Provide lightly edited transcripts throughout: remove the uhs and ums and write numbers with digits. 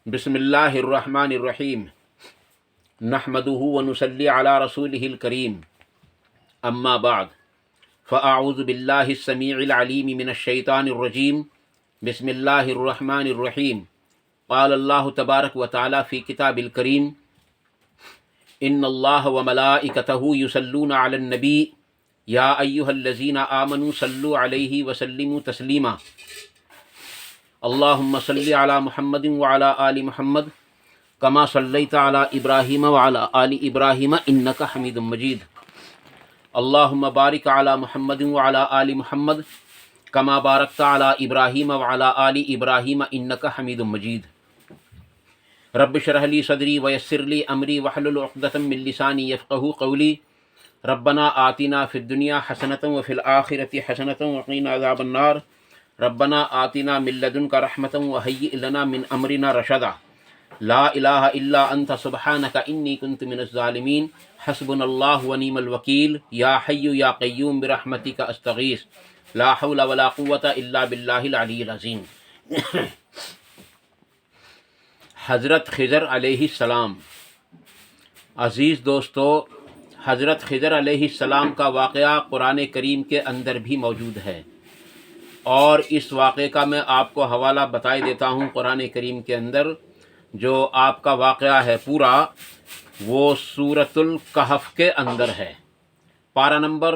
बिस्मिल्लाहिर्रहमानिर्रहीम नहमदुहु व नुसल्ली अला रसूलिहिल करीम अम्मा बाद फ़अऊज़ु बिल्लाहिस समीइल अलीम मिनश शैतानिर रजीम बिस्मिल्लाहिर्रहमानिर्रहीम क़ाल अल्लाहु तबारक व तआला फ़ी किताबिल करीम इन्नल्लाह व मलाइकतहु युसल्लूना अलन नबी या अय्युहल्लज़ीना आमनू सल्लु अलैहि व सल्लिमू तस्लीमा अल्लाहुम्मा सल्लि अला मुहम्मदिन व अला आलि मुहम्मद कमा सल्लैता अला इब्राहीम व अला आलि इब्राहीम इन्नका हमीदुम मजीद अल्लाहुम्मा बारिक अला मुहम्मदिन व अला आलि मुहम्मद कमा बारकता अला इब्राहीम व अला आलि इब्राहीम इन्नका हमीदुम मजीद रब्बि शरह ली सदरी व यस्सिर ली अमरी वहलुल उक़दतम मिन लिसानी यफ़क़हू क़ौली रब्बना आतिना फ़िद दुनिया हसनतन व फ़िल आखिरति हसनतन व क़ीना अज़ाबन नार रब्बना आतिना मिन लदुनका रहमतन व हय्यि लना मिन अमरिना रशदा ला इलाहा इल्ला अंता सुब्हानका इन्नी कुन्तु मिनज़ ज़ालिमीन हस्बुनल्लाहु व निअमल वकील या हय्यु या क़य्यूम बिरहमतिका अस्तगीस ला हौला वला कुव्वता इल्ला बिल्लाहिल अलिय्यिल अज़ीम। हज़रत ख़िज़र अलैहिस्सलाम। अज़ीज़ दोस्तों, हज़रत ख़िज़र अलैहिस्सलाम का वाक़या कुरान करीम के अंदर भी मौजूद है और इस वाक़े का मैं आपको हवाला बताए देता हूँ। कुरान करीम के अंदर जो आपका वाक़या है पूरा, वो सूरतुल कहफ़ के अंदर है, पारा नंबर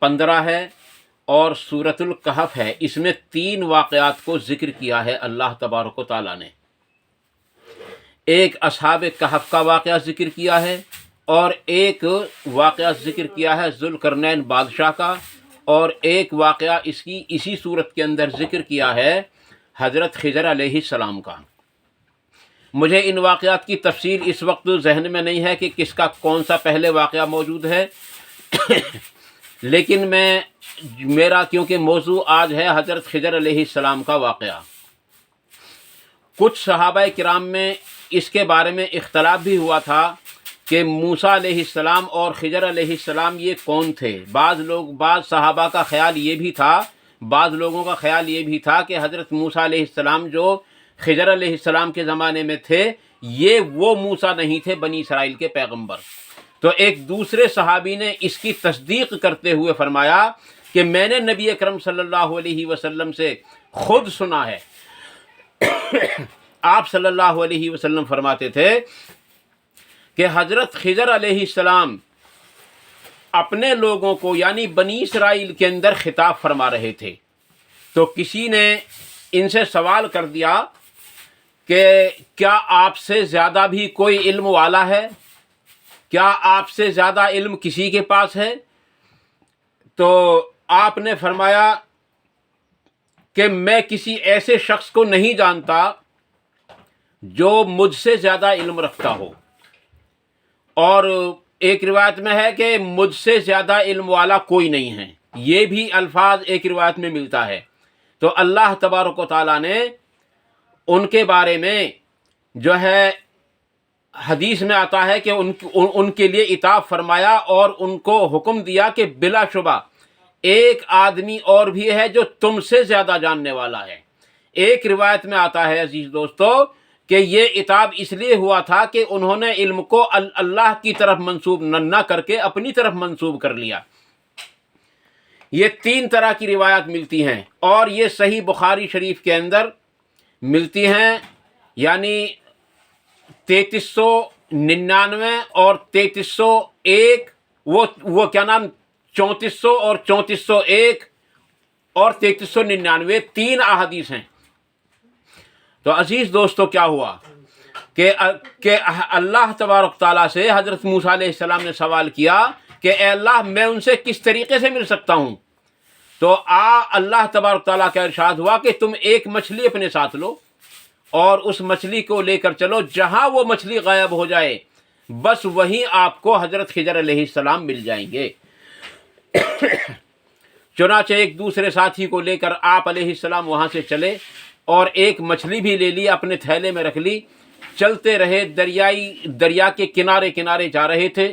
15 है और सूरतुल कहफ़ है। इसमें 3 वाक़यात को ज़िक्र किया है अल्लाह तबारक व तआला ने। एक असहाब कहफ़ का वाक़या ज़िक्र किया है और एक वाक़या ज़िक्र किया है ज़ुल्क़रनैन बादशाह का, और एक वाक़या इसी सूरत के अंदर ज़िक्र किया है हज़रत ख़िज़र अलैहिस्सलाम का। मुझे इन वाक़यात की तफ़सील इस वक्त जहन में नहीं है कि किसका कौन सा पहले वाक़या मौजूद है लेकिन मेरा क्योंकि मौजू आज है हज़रत ख़िज़र अलैहिस्सलाम का वाक़या। कुछ सहाबाए किराम में इसके बारे में इख्तलाफ भी हुआ था कि मूसा अलैहिस्सलाम और ख़िज़र अलैहिस्सलाम ये कौन थे। बाज़ सहाबा का ख़याल ये भी था, बाज़ लोगों का ख़याल ये भी था कि हज़रत मूसा अलैहिस्सलाम जो ख़िज़र अलैहिस्सलाम के ज़माने में थे, ये वो मूसा नहीं थे बनी इसराइल के पैगंबर। तो एक दूसरे सहाबी ने इसकी तस्दीक करते हुए फरमाया कि मैंने नबी अकरम सल्लल्लाहु अलैहि वसल्लम से ख़ुद सुना है। आप सल्लल्लाहु अलैहि वसल्लम फरमाते थे कि हज़रत ख़िज़र अलैहिस्सलाम अपने लोगों को यानी बनी इसराइल के अंदर ख़िताब फरमा रहे थे। तो किसी ने इनसे सवाल कर दिया कि क्या आपसे ज़्यादा भी कोई इल्म वाला है, क्या आपसे ज़्यादा इल्म किसी के पास है? तो आपने फरमाया कि मैं किसी ऐसे शख्स को नहीं जानता जो मुझसे ज़्यादा इल्म रखता हो, और एक रिवायत में है कि मुझसे ज़्यादा इल्म वाला कोई नहीं है। ये भी अल्फाज एक रिवायत में मिलता है। तो अल्लाह तबारक व तआला ने उनके बारे में जो है हदीस में आता है कि उनके लिए इताब फरमाया और उनको हुक्म दिया कि बिलाशुबा एक आदमी और भी है जो तुमसे ज़्यादा जानने वाला है। एक रिवायत में आता है अजीज़ दोस्तों कि ये इताब इसलिए हुआ था कि उन्होंने इल्म को अल्लाह की तरफ मंसूब न करके अपनी तरफ मंसूब कर लिया। ये 3 तरह की रिवायत मिलती हैं और ये सही बुखारी शरीफ के अंदर मिलती हैं, यानी 3399 और 3301, वो क्या नाम 3400 और 3401 और 3399, 3 अहादीस हैं। तो अजीज़ दोस्तों, क्या हुआ कि अल्लाह तबारक ताला से हज़रत मूसा अलैहिस्सलाम ने सवाल किया कि ए अल्लाह, मैं उनसे किस तरीक़े से मिल सकता हूँ? तो अल्लाह तबारक ताला का इरशाद हुआ कि तुम एक मछली अपने साथ लो और उस मछली को लेकर चलो, जहाँ वो मछली गायब हो जाए बस वहीं आपको हज़रत ख़िज़र अलैहिस्सलाम मिल जाएंगे। चुनाचे एक दूसरे साथी को लेकर आप अलैहिस्सलाम वहाँ से चले और एक मछली भी ले ली, अपने थैले में रख ली। चलते रहे, दरिया के किनारे किनारे जा रहे थे।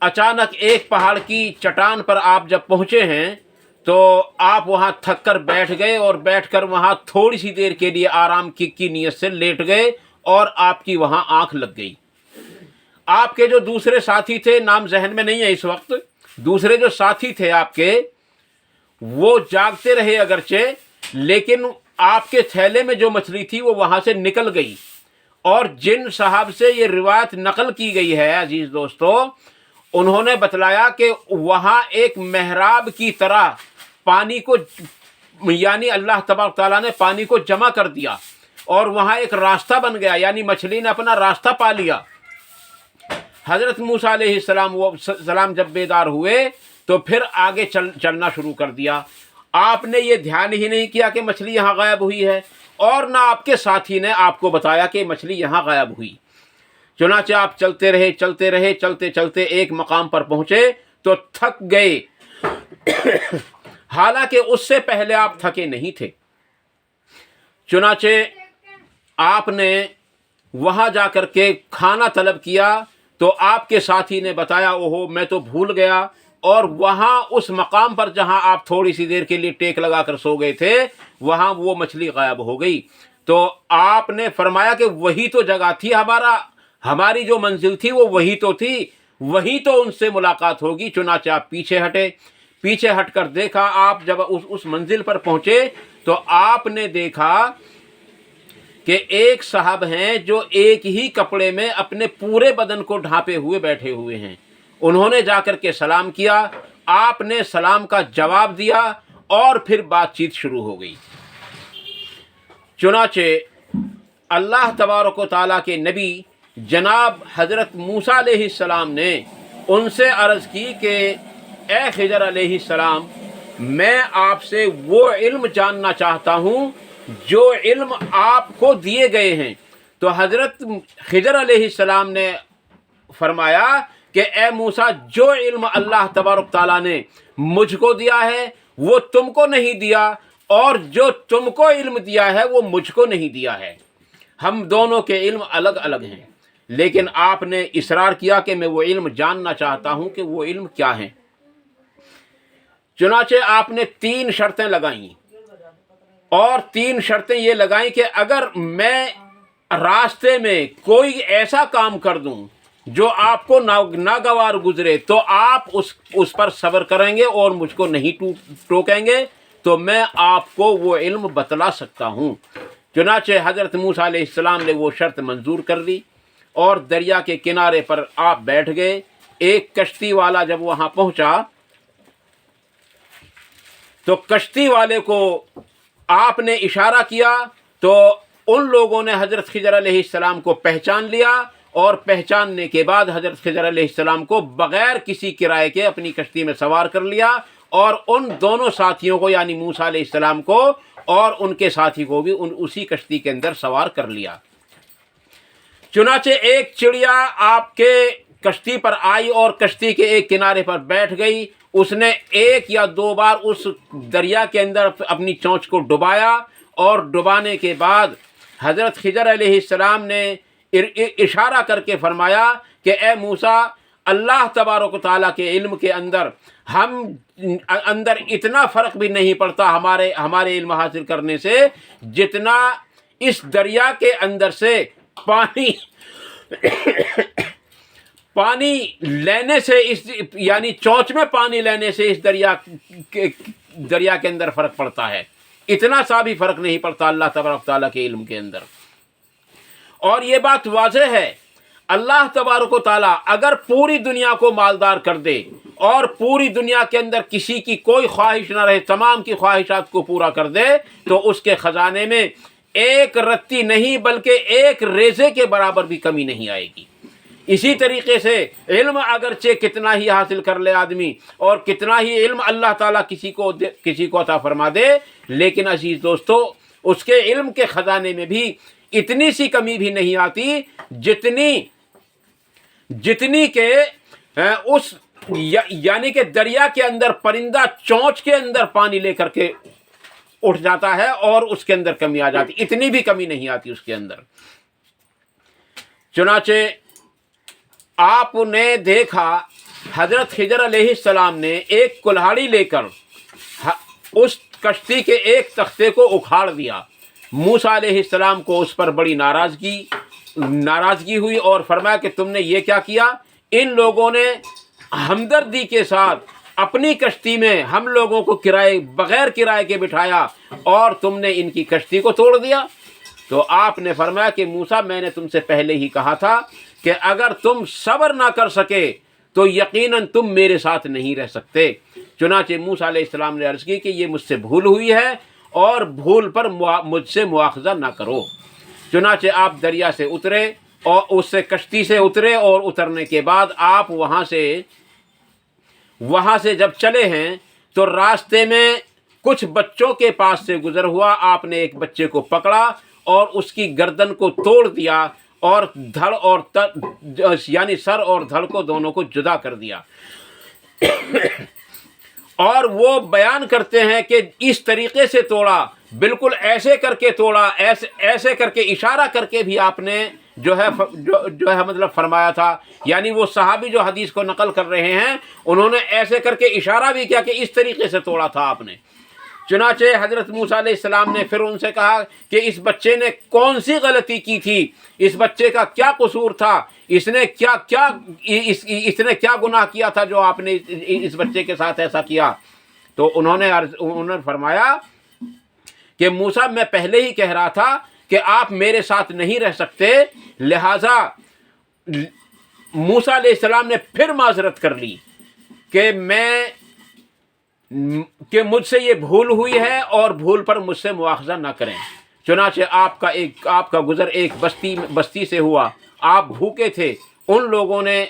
अचानक एक पहाड़ की चट्टान पर आप जब पहुँचे हैं तो आप वहाँ थक कर बैठ गए और बैठकर वहाँ थोड़ी सी देर के लिए आराम की नीयत से लेट गए और आपकी वहाँ आंख लग गई। आपके जो दूसरे साथी थे, नाम जहन में नहीं है इस वक्त, दूसरे जो साथी थे आपके, वो जागते रहे अगरचे, लेकिन आपके थैले में जो मछली थी वो वहाँ से निकल गई। और जिन साहब से ये रिवायत नकल की गई है अजीज़ दोस्तों, उन्होंने बतलाया कि वहाँ एक मेहराब की तरह पानी को, यानी अल्लाह तबारक तआला ने पानी को जमा कर दिया और वहाँ एक रास्ता बन गया, यानी मछली ने अपना रास्ता पा लिया। हज़रत मूसा अलैहिस्सलाम जब बेदार हुए तो फिर आगे चलना शुरू कर दिया। आपने ये ध्यान ही नहीं किया कि मछली यहाँ गायब हुई है, और ना आपके साथी ने आपको बताया कि मछली यहाँ गायब हुई। चुनाचे आप चलते रहे, चलते चलते एक मकाम पर पहुँचे तो थक गए। हालांकि उससे पहले आप थके नहीं थे। चुनाचे आपने वहाँ जा कर के खाना तलब किया तो आपके साथी ने बताया, ओहो मैं तो भूल गया, और वहाँ उस मकाम पर जहाँ आप थोड़ी सी देर के लिए टेक लगा कर सो गए थे, वहाँ वो मछली गायब हो गई। तो आपने फरमाया कि वही तो जगह थी, हमारी जो मंजिल थी वो वही तो थी, वही तो उनसे मुलाकात होगी। चुनाचे आप पीछे हटे। पीछे हटकर देखा, आप जब उस मंजिल पर पहुँचे तो आपने देखा कि एक साहब हैं जो एक ही कपड़े में अपने पूरे बदन को ढांपे हुए बैठे हुए हैं। उन्होंने जाकर के सलाम किया, आपने सलाम का जवाब दिया और फिर बातचीत शुरू हो गई। चुनाचे अल्लाह तबारक व तआला के नबी जनाब हज़रत मूसा अलैहिस्सलाम ने उनसे अर्ज़ की कि ए खिजर अलैहिस्सलाम, मैं आपसे वो इल्म जानना चाहता हूँ जो इल्म आपको दिए गए हैं। तो हज़रत खिजर अलैहिस्सलाम ने फरमाया कि ए मूसा, जो इल्म अल्लाह तबारक तआला ने मुझको दिया है वो तुमको नहीं दिया, और जो तुमको इल्म दिया है वो मुझको नहीं दिया है। हम दोनों के इल्म अलग अलग हैं, लेकिन आपने इसरार किया कि मैं वो इल्म जानना चाहता हूँ कि वो इल्म क्या है। चुनाचे आपने 3 शर्तें लगाई, और 3 शर्तें ये लगाई कि अगर मैं रास्ते में कोई ऐसा काम कर दूं जो आपको नागवार गुजरे तो आप उस पर सब्र करेंगे और मुझको नहीं टोकेंगे, तो मैं आपको वो इल्म बतला सकता हूँ। चुनाचे हज़रत मूसा अलैहिस्सलाम ने वो शर्त मंजूर कर दी और दरिया के किनारे पर आप बैठ गए। एक कश्ती वाला जब वहाँ पहुँचा तो कश्ती वाले को आपने इशारा किया, तो उन लोगों ने हज़रत खिजर अलैहिस्सलाम को पहचान लिया, और पहचानने के बाद हज़रत खिजर अलैहिस्सलाम को बग़ैर किसी किराए के अपनी कश्ती में सवार कर लिया, और उन दोनों साथियों को यानी मूसा अलैहिस्सलाम को और उनके साथी को भी उसी कश्ती के अंदर सवार कर लिया। चुनाचे एक चिड़िया आपके कश्ती पर आई और कश्ती के एक किनारे पर बैठ गई। उसने 1 या 2 बार उस दरिया के अंदर अपनी चोंच को डुबाया, और डुबाने के बाद हज़रत खिजर अलैहिस्सलाम ने इशारा करके फरमाया कि ए मूसा, अल्लाह तबारक व तआला के इल्म के अंदर हम अंदर इतना फ़र्क भी नहीं पड़ता हमारे इल्म हासिल करने से, जितना इस दरिया के अंदर से पानी लेने से, इस यानी चोंच में पानी लेने से इस दरिया के अंदर फ़र्क पड़ता है। इतना सा भी फ़र्क नहीं पड़ता अल्लाह तबारक व तआला के इल्म के अंदर। और ये बात वाज़ेह है, अल्लाह तबारक व तआला अगर पूरी दुनिया को मालदार कर दे और पूरी दुनिया के अंदर किसी की कोई ख्वाहिश ना रहे, तमाम की ख्वाहिशात को पूरा कर दे, तो उसके ख़जाने में एक रत्ती नहीं बल्कि एक रेज़े के बराबर भी कमी नहीं आएगी। इसी तरीके से इल्म अगरचे कितना ही हासिल कर ले आदमी और कितना ही इल्म अल्लाह ताला किसी को अता फरमा दे, लेकिन अजीज़ दोस्तों उसके इल्म के ख़जाने में भी इतनी सी कमी भी नहीं आती जितनी के उस यानी कि दरिया के अंदर परिंदा चोंच के अंदर पानी लेकर के उठ जाता है और उसके अंदर कमी आ जाती, इतनी भी कमी नहीं आती उसके अंदर। चुनाचे आपने देखा हज़रत खिजर अलैहिस्सलाम ने एक कुल्हाड़ी लेकर اس کشتی کے ایک تختے کو اکھاڑ دیا۔ موسیٰ علیہ السلام کو اس پر بڑی ناراضگی ہوئی اور فرمایا کہ تم نے یہ کیا کیا؟ ان لوگوں نے ہمدردی کے ساتھ اپنی کشتی میں ہم لوگوں کو بغیر کرائے کے بٹھایا اور تم نے ان کی کشتی کو توڑ دیا۔ تو آپ نے فرمایا کہ موسیٰ میں نے تم سے پہلے ہی کہا تھا کہ اگر تم صبر نہ کر سکے تو یقیناً تم میرے ساتھ نہیں رہ سکتے۔ چنانچہ موسیٰ علیہ السلام نے عرض کی کہ یہ مجھ سے بھول ہوئی ہے اور بھول پر مجھ سے مواخذہ نہ کرو۔ چنانچہ آپ دریا سے اترے اور اس سے کشتی سے اترے، اور اترنے کے بعد آپ وہاں سے جب چلے ہیں تو راستے میں کچھ بچوں کے پاس سے گزر ہوا، آپ نے ایک بچے کو پکڑا اور اس کی گردن کو توڑ دیا اور یعنی سر اور دھڑ کو دونوں کو جدا کر دیا۔ اور وہ بیان کرتے ہیں کہ اس طریقے سے توڑا، بالکل ایسے کر کے توڑا، ایسے کر کے اشارہ کر کے بھی آپ نے جو ہے مطلب فرمایا تھا۔ یعنی وہ صحابی جو حدیث کو نقل کر رہے ہیں انہوں نے ایسے کر کے اشارہ بھی کیا کہ اس طریقے سے توڑا تھا آپ نے۔ چنانچہ حضرت موسیٰ علیہ السلام نے پھر ان سے کہا کہ اس بچے نے کون سی غلطی کی تھی، اس بچے کا کیا قصور تھا، اس نے کیا گناہ کیا تھا جو آپ نے اس بچے کے ساتھ ایسا کیا۔ تو انہوں نے فرمایا کہ موسیٰ میں پہلے ہی کہہ رہا تھا کہ آپ میرے ساتھ نہیں رہ سکتے، لہٰذا موسیٰ علیہ السلام نے پھر معذرت کر لی کہ مجھ سے یہ بھول ہوئی ہے اور بھول پر مجھ سے مواخذہ نہ کریں۔ چنانچہ آپ کا گزر ایک بستی سے ہوا، آپ بھوکے تھے، ان لوگوں نے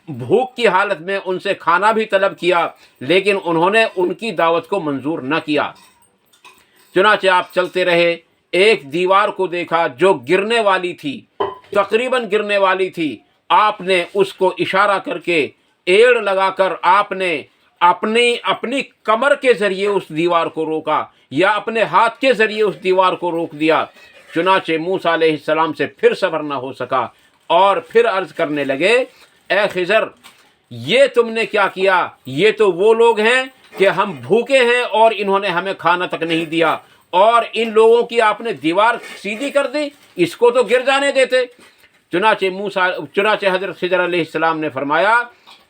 بھوک کی حالت میں ان سے کھانا بھی طلب کیا لیکن انہوں نے ان کی دعوت کو منظور نہ کیا۔ چنانچہ آپ چلتے رہے، ایک دیوار کو دیکھا جو گرنے والی تھی، تقریباً گرنے والی تھی۔ آپ نے اس کو اشارہ کر کے ایڑ لگا کر آپ نے اپنی کمر کے ذریعے اس دیوار کو روکا یا اپنے ہاتھ کے ذریعے اس دیوار کو روک دیا۔ چنانچہ موسیٰ علیہ السلام سے پھر صبر نہ ہو سکا اور پھر عرض کرنے لگے، اے خضر یہ تم نے کیا کیا؟ یہ تو وہ لوگ ہیں کہ ہم بھوکے ہیں اور انہوں نے ہمیں کھانا تک نہیں دیا، اور ان لوگوں کی آپ نے دیوار سیدھی کر دی، اس کو تو گر جانے دیتے۔ چنانچہ حضرت خضر علیہ السلام نے فرمایا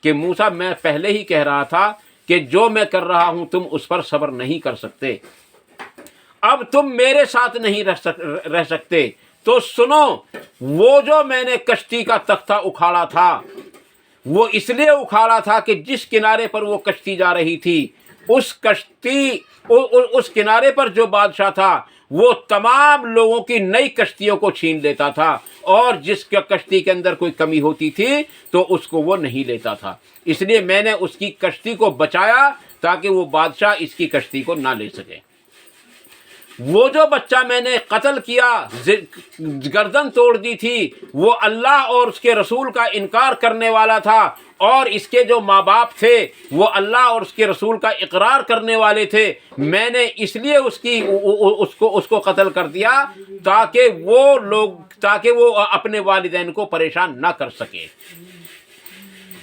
کہ موسیٰ میں پہلے ہی کہہ رہا تھا کہ جو میں کر رہا ہوں تم اس پر صبر نہیں کر سکتے، اب تم میرے ساتھ نہیں رہ سکتے تو سنو، وہ جو میں نے کشتی کا تختہ اکھاڑا تھا وہ اس لیے اکھاڑا تھا کہ جس کنارے پر وہ کشتی جا رہی تھی اس کنارے پر جو بادشاہ تھا وہ تمام لوگوں کی نئی کشتیوں کو چھین لیتا تھا، اور جس کا کشتی کے اندر کوئی کمی ہوتی تھی تو اس کو وہ نہیں لیتا تھا۔ اس لیے میں نے اس کی کشتی کو بچایا تاکہ وہ بادشاہ اس کی کشتی کو نہ لے سکے۔ وہ جو بچہ میں نے قتل کیا، گردن توڑ دی تھی، وہ اللہ اور اس کے رسول کا انکار کرنے والا تھا، اور اس کے جو ماں باپ تھے وہ اللہ اور اس کے رسول کا اقرار کرنے والے تھے۔ میں نے اس لیے اس کو قتل کر دیا تاکہ وہ اپنے والدین کو پریشان نہ کر سکے۔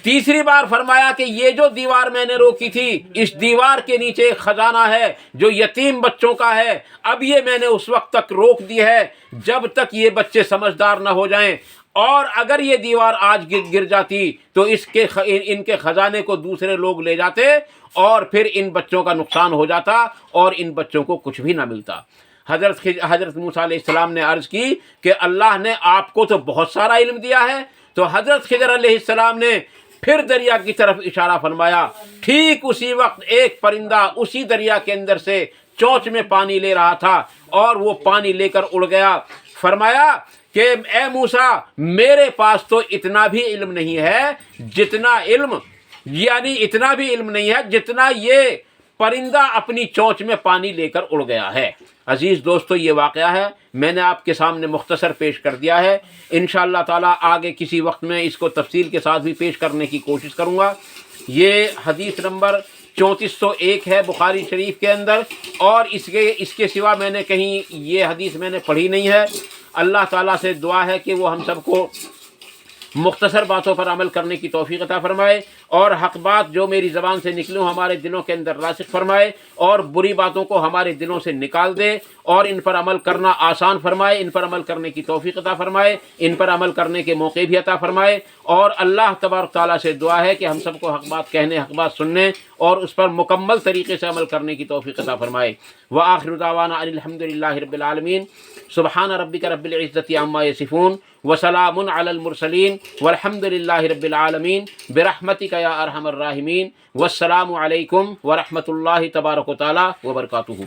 تیسری بار فرمایا کہ یہ جو دیوار میں نے روکی تھی، اس دیوار کے نیچے ایک خزانہ ہے جو یتیم بچوں کا ہے، اب یہ میں نے اس وقت تک روک دی ہے جب تک یہ بچے سمجھدار نہ ہو جائیں، اور اگر یہ دیوار آج گر جاتی تو ان کے خزانے کو دوسرے لوگ لے جاتے اور پھر ان بچوں کا نقصان ہو جاتا اور ان بچوں کو کچھ بھی نہ ملتا۔ حضرت موسیٰ علیہ السلام نے عرض کی کہ اللہ نے آپ کو تو بہت سارا علم دیا ہے۔ تو حضرت خضر علیہ السلام نے پھر دریا کی طرف اشارہ فرمایا۔ ٹھیک اسی وقت ایک پرندہ اسی دریا کے اندر سے چونچ میں پانی لے رہا تھا اور وہ پانی لے کر اڑ گیا۔ فرمایا کہ اے موسیٰ میرے پاس تو اتنا بھی علم نہیں ہے جتنا یہ پرندہ اپنی چونچ میں پانی لے کر اڑ گیا ہے۔ عزیز دوستو، یہ واقعہ ہے، میں نے آپ کے سامنے مختصر پیش کر دیا ہے۔ انشاءاللہ تعالیٰ آگے کسی وقت میں اس کو تفصیل کے ساتھ بھی پیش کرنے کی کوشش کروں گا۔ یہ حدیث نمبر 3401 ہے بخاری شریف کے اندر، اور اس کے سوا میں نے کہیں یہ حدیث میں نے پڑھی نہیں ہے۔ اللہ تعالیٰ سے دعا ہے کہ وہ ہم سب کو مختصر باتوں پر عمل کرنے کی توفیق عطا فرمائے اور حق بات جو میری زبان سے نکلوں ہمارے دلوں کے اندر راسخ فرمائے، اور بری باتوں کو ہمارے دلوں سے نکال دے، اور ان پر عمل کرنا آسان فرمائے، ان پر عمل کرنے کی توفیق عطا فرمائے، ان پر عمل کرنے کے موقع بھی عطا فرمائے۔ اور اللہ تبارک تعالیٰ سے دعا ہے کہ ہم سب کو حق بات کہنے، حق بات سننے اور اس پر مکمل طریقے سے عمل کرنے کی توفیق عطا فرمائے۔ وآخر دعوانا ان الحمد للہ رب العالمین۔ سبحان ربک رب العزۃ عما یصفون وسلام علی المرسلین والحمد للہ رب العالمین برحمتک یا ارحم الراحمین۔ والسلام علیکم ورحمۃ اللہ تبارک و تعالیٰ وبرکاتہ۔